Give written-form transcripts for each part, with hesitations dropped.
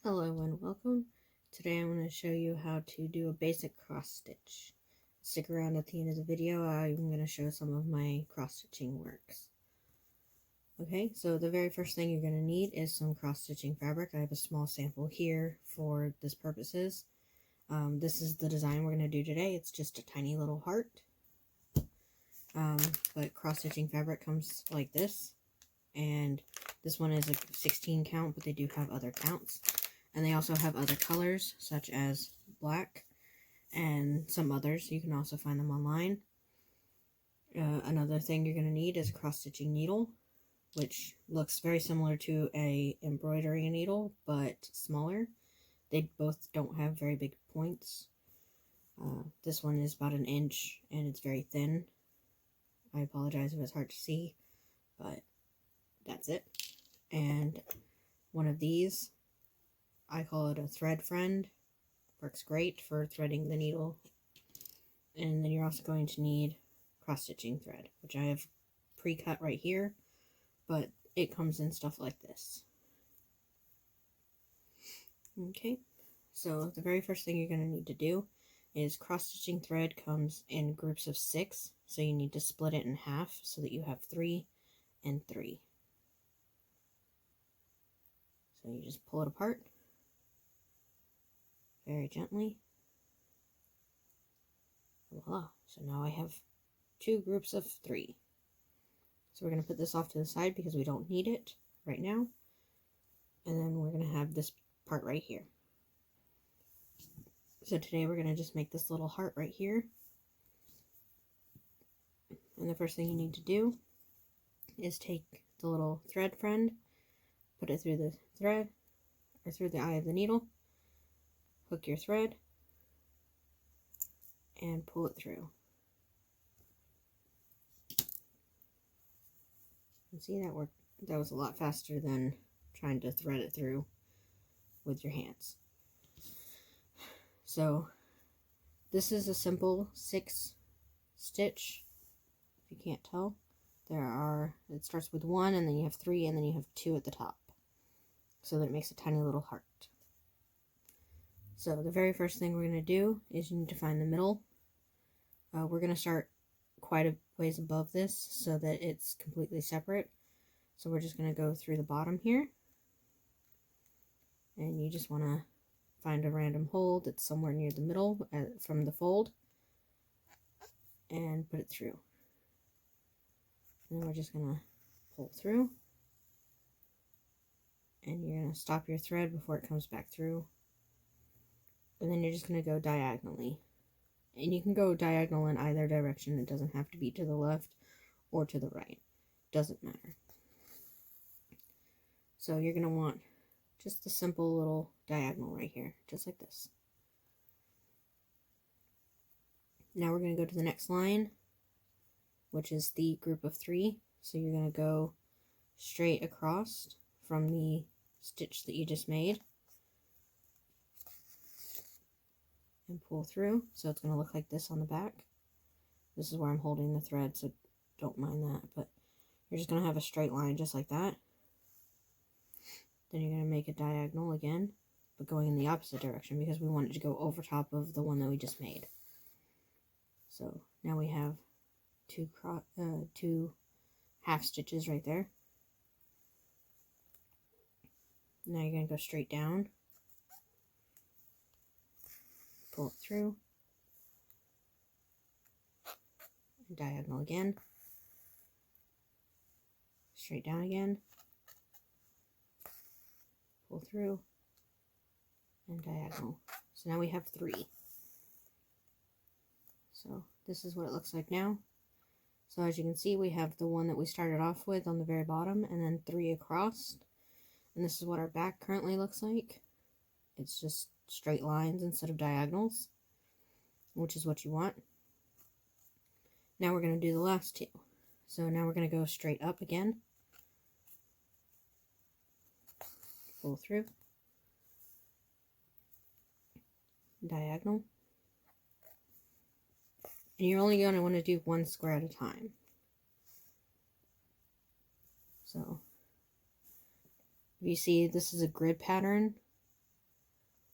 Hello and welcome. Today I'm going to show you how to do a basic cross stitch. Stick around at the end of the video, I'm going to show some of my cross stitching works. Okay, so the very first thing you're going to need is some cross stitching fabric. I have a small sample here for this purposes. This is the design we're going to do today. It's just a tiny little heart. But cross stitching fabric comes like this, and this one is a 16 count, but they do have other counts. And they also have other colors, such as black and some others. You can also find them online. Another thing you're going to need is a cross-stitching needle, which looks very similar to a embroidery needle, but smaller. They both don't have very big points. This one is about 1 inch, and it's very thin. I apologize if it's hard to see, but that's it. And one of these, I call it a thread friend. Works great for threading the needle. And then you're also going to need cross-stitching thread, which I have pre-cut right here, but it comes in stuff like this. Okay, so the very first thing you're going to need to do is cross-stitching thread comes in groups of 6, so you need to split it in half so that you have 3 and 3. So you just pull it apart very gently. Voila. So now I have 2 groups of 3. So we're going to put this off to the side because we don't need it right now. And then we're going to have this part right here. So today we're going to just make this little heart right here. And the first thing you need to do is take the little thread friend, put it through the thread, or through the eye of the needle, hook your thread, and pull it through. You see that worked? That was a lot faster than trying to thread it through with your hands. So this is a simple 6 stitch. If you can't tell, it starts with 1, and then you have 3, and then you have 2 at the top, so that it makes a tiny little heart. So the very first thing we're going to do is you need to find the middle. We're going to start quite a ways above this so that it's completely separate. So we're just going to go through the bottom here, and you just want to find a random hole that's somewhere near the middle from the fold, and put it through. And then we're just going to pull through, and you're going to stop your thread before it comes back through, and then you're just going to go diagonally. And you can go diagonal in either direction. It doesn't have to be to the left or to the right. Doesn't matter. So you're going to want just a simple little diagonal right here, just like this. Now we're going to go to the next line, which is the group of 3. So you're going to go straight across from the stitch that you just made and pull through. So it's going to look like this on the back. This is where I'm holding the thread, so don't mind that, but you're just going to have a straight line just like that. Then you're going to make a diagonal again, but going in the opposite direction because we want it to go over top of the one that we just made. So now we have 2 half stitches right there. Now you're going to go straight down, pull it through, and diagonal again, straight down again, pull through, and diagonal. So now we have 3. So this is what it looks like now. So as you can see, we have the one that we started off with on the very bottom, and then 3 across. And this is what our back currently looks like. It's just straight lines instead of diagonals, which is what you want. Now we're going to do the last 2. So now we're going to go straight up again, pull through, diagonal. And you're only going to want to do 1 square at a time. So if you see, this is a grid pattern.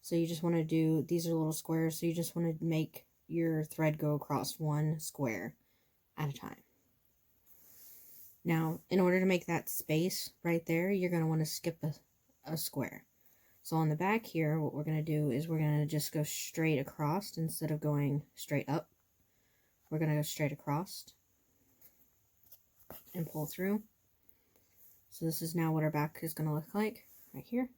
So you just want to do, these are little squares, so you just want to make your thread go across one square at a time. Now, in order to make that space right there, you're going to want to skip a square. So on the back here, what we're going to do is we're going to just go straight across instead of going straight up. We're going to go straight across and pull through. So this is now what our back is going to look like right here.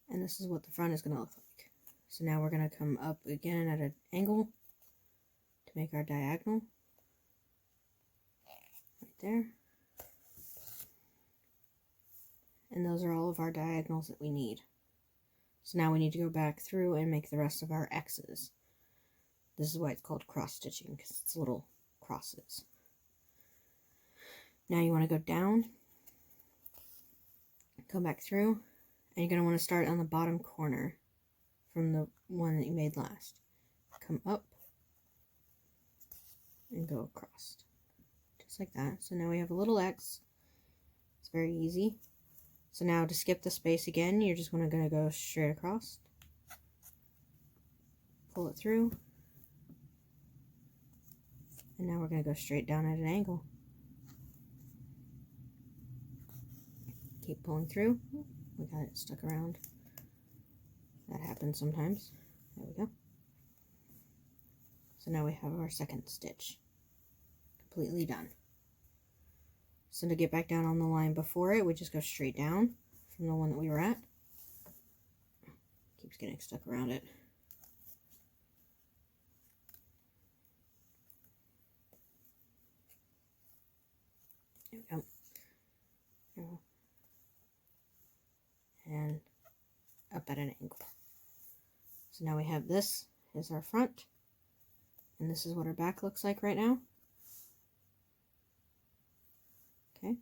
And this is what the front is going to look like. So now we're going to come up again at an angle to make our diagonal. Right there. And those are all of our diagonals that we need. So now we need to go back through and make the rest of our X's. This is why it's called cross stitching, because it's little crosses. Now you want to go down, come back through, and you're going to want to start on the bottom corner from the one that you made last. Come up and go across. Just like that. So now we have a little X. It's very easy. So now to skip the space again, you're just going to go straight across. Pull it through. And now we're going to go straight down at an angle. Keep pulling through. We got it stuck around. That happens sometimes. There we go. So now we have our second stitch completely done. So to get back down on the line before it, we just go straight down from the one that we were at. Keeps getting stuck around it. There we go. And up at an angle. So now we have this is our front, and this is what our back looks like right now. Okay.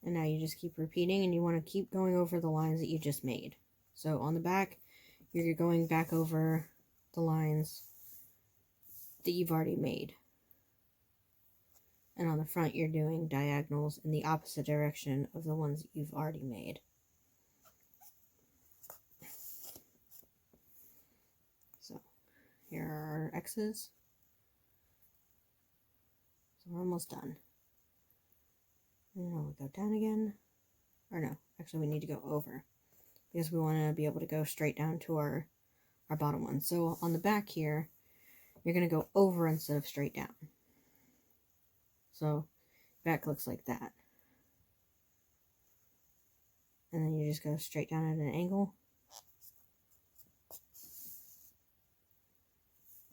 And now you just keep repeating, and you want to keep going over the lines that you just made. So on the back, you're going back over the lines that you've already made. And on the front, you're doing diagonals in the opposite direction of the ones that you've already made. So here are our X's. So we're almost done. And now we go down again. Or no, actually we need to go over, because we want to be able to go straight down to our bottom one. So on the back here, you're going to go over instead of straight down. So back looks like that. And then you just go straight down at an angle.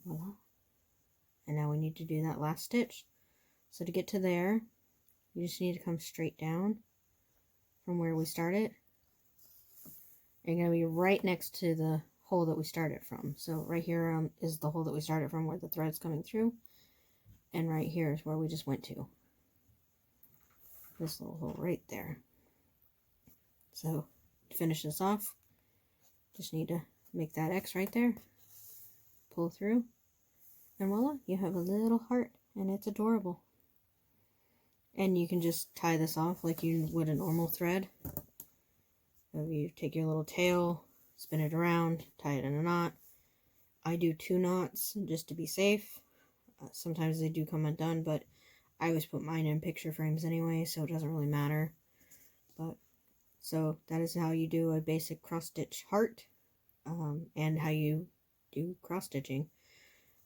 Voila. And now we need to do that last stitch. So to get to there, you just need to come straight down from where we started. You're going to be right next to the hole that we started from. So right here is the hole that we started from, where the thread's coming through. And right here is where we just went to. This little hole right there. So to finish this off, just need to make that X right there. Pull through. And voila, you have a little heart. And it's adorable. And you can just tie this off like you would a normal thread. So you take your little tail, spin it around, tie it in a knot. I do 2 knots just to be safe. Sometimes they do come undone, but I always put mine in picture frames anyway, so it doesn't really matter. But so that is how you do a basic cross stitch heart, and how you do cross stitching.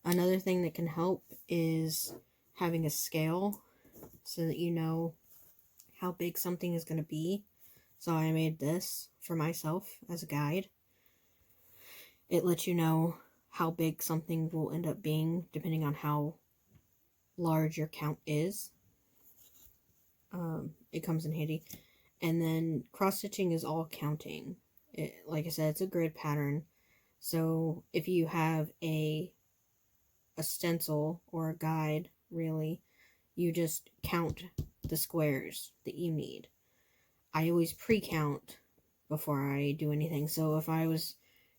Another thing that can help is having a scale, so that you know how big something is going to be. So I made this for myself as a guide. It lets you know how big something will end up being depending on how large your count is. It comes in handy. And then cross stitching is all counting. Like I said, it's a grid pattern. So if you have a stencil or a guide, really, you just count the squares that you need. I always pre-count before I do anything. So if I was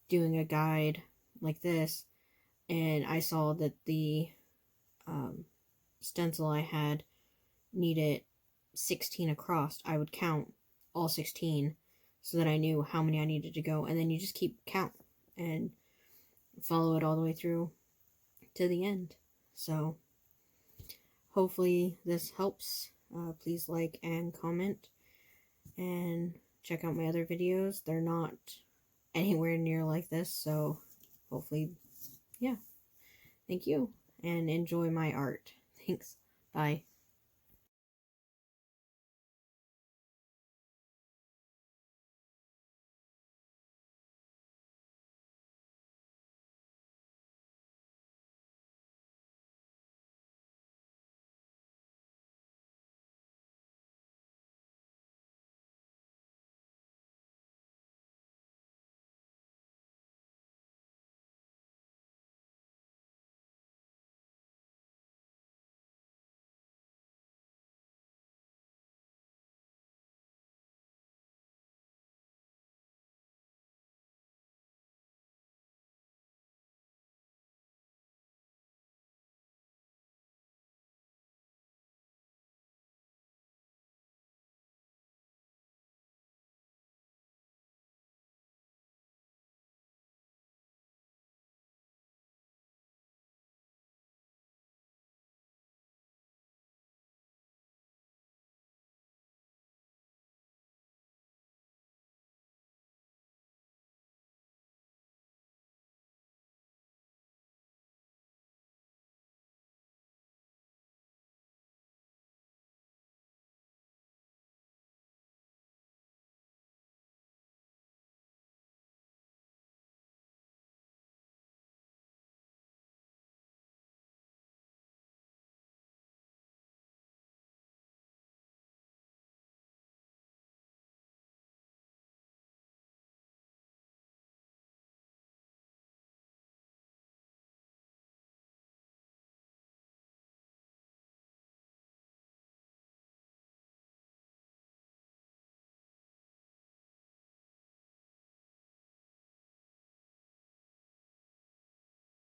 doing a guide like this, and I saw that the stencil I had needed 16 across, I would count all 16 so that I knew how many I needed to go, and then you just keep count and follow it all the way through to the end. So hopefully this helps. Please like and comment, and check out my other videos. They're not anywhere near like this, so hopefully, yeah. Thank you, and enjoy my art. Thanks. Bye.